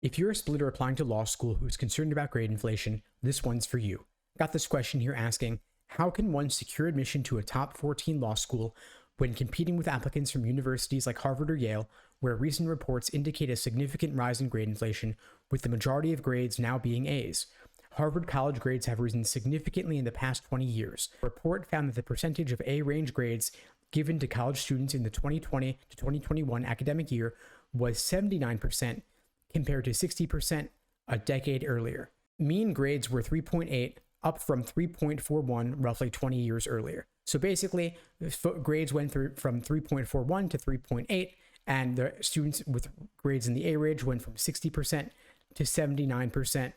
If you're a splitter applying to law school who's concerned about grade inflation, this one's for you. Got this question here asking, how can one secure admission to a top 14 law school when competing with applicants from universities like Harvard or Yale, where recent reports indicate a significant rise in grade inflation, with the majority of grades now being A's? Harvard college grades have risen significantly in the past 20 years. A report found that the percentage of A-range grades given to college students in the 2020 to 2021 academic year was 79%, compared to 60% a decade earlier. Mean grades were 3.8, up from 3.41 roughly 20 years earlier. So basically, grades went from 3.41 to 3.8, and the students with grades in the A range went from 60% to 79%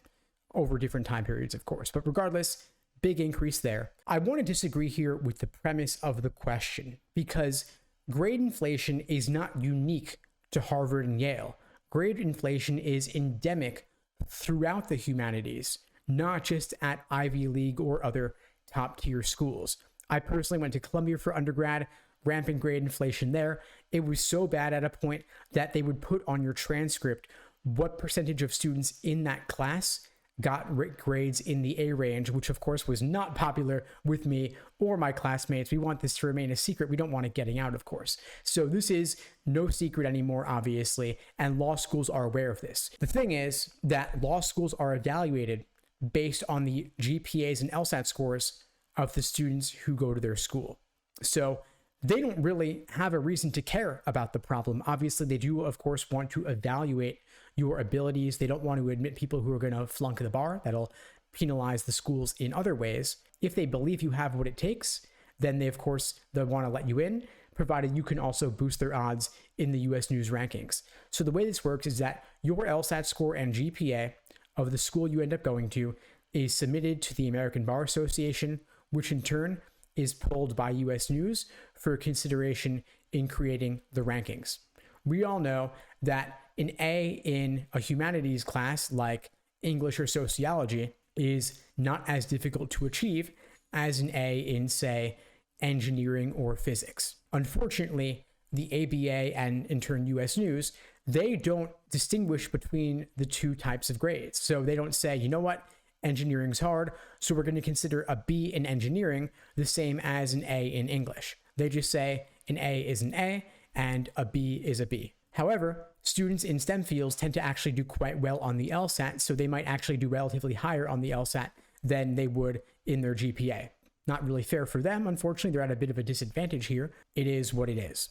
over different time periods, of course. But regardless, big increase there. I want to disagree here with the premise of the question, because grade inflation is not unique to Harvard and Yale. Grade inflation is endemic throughout the humanities, not just at Ivy League or other top tier schools. I personally went to Columbia for undergrad, rampant grade inflation there. It was so bad at a point that they would put on your transcript what percentage of students in that class got grades in the A range, which of course was not popular with me or my classmates. We want this to remain a secret. We don't want it getting out, of course. So this is no secret anymore, obviously, and law schools are aware of this. The thing is that law schools are evaluated based on the GPAs and LSAT scores of the students who go to their school. So they don't really have a reason to care about the problem. Obviously, they do, of course, want to evaluate your abilities. They don't want to admit people who are going to flunk the bar. That'll penalize the schools in other ways. If they believe you have what it takes, then they, of course, they'll want to let you in, provided you can also boost their odds in the US News rankings. So the way this works is that your LSAT score and GPA of the school you end up going to is submitted to the American Bar Association, which in turn is pulled by US News for consideration in creating the rankings. We all know that an A in a humanities class like English or sociology is not as difficult to achieve as an A in, say, engineering or physics. Unfortunately, the ABA and in turn US News, they don't distinguish between the two types of grades. So they don't say, you know what, engineering's hard, so we're going to consider a B in engineering the same as an A in English. They just say an A is an A and a B is a B. However, students in STEM fields tend to actually do quite well on the LSAT, so they might actually do relatively higher on the LSAT than they would in their GPA. Not really fair for them, unfortunately. They're at a bit of a disadvantage here. It is what it is.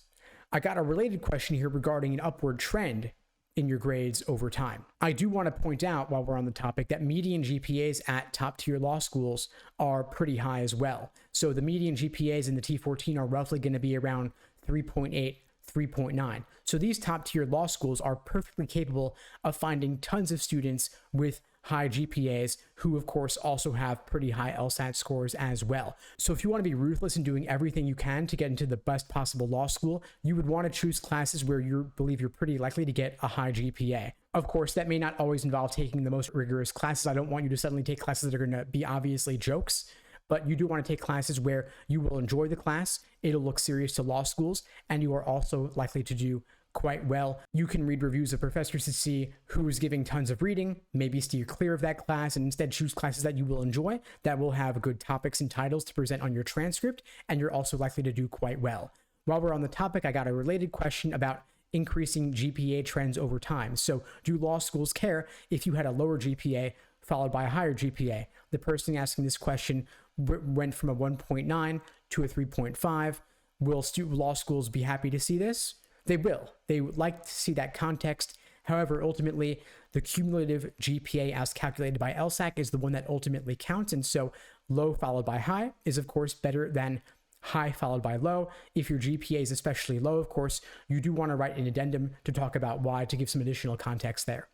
I got a related question here regarding an upward trend in your grades over time. I do want to point out, while we're on the topic, that median GPAs at top tier law schools are pretty high as well. So the median GPAs in the T14 are roughly going to be around 3.8, 3.9. So these top tier law schools are perfectly capable of finding tons of students with high GPAs who of course also have pretty high LSAT scores as well. So if you want to be ruthless in doing everything you can to get into the best possible law school, you would want to choose classes where you believe you're pretty likely to get a high GPA. Of course, that may not always involve taking the most rigorous classes. I don't want you to suddenly take classes that are going to be obviously jokes, but you do want to take classes where you will enjoy the class, it'll look serious to law schools, and you are also likely to do quite well. You can read reviews of professors to see who is giving tons of reading, maybe steer clear of that class and instead choose classes that you will enjoy, that will have good topics and titles to present on your transcript, and you're also likely to do quite well. While we're on the topic, I got a related question about increasing GPA trends over time. So do law schools care if you had a lower GPA followed by a higher GPA? The person asking this question went from a 1.9 to a 3.5. Will law schools be happy to see this? They will. They would like to see that context. However, ultimately, the cumulative GPA as calculated by LSAC is the one that ultimately counts. And so low followed by high is, of course, better than high followed by low. If your GPA is especially low, of course, you do want to write an addendum to talk about why, to give some additional context there.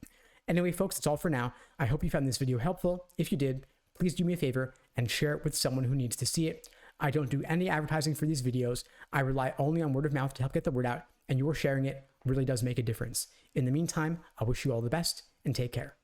Anyway, folks, that's all for now. I hope you found this video helpful. If you did, please do me a favor and share it with someone who needs to see it. I don't do any advertising for these videos. I rely only on word of mouth to help get the word out, and your sharing it really does make a difference. In the meantime, I wish you all the best and take care.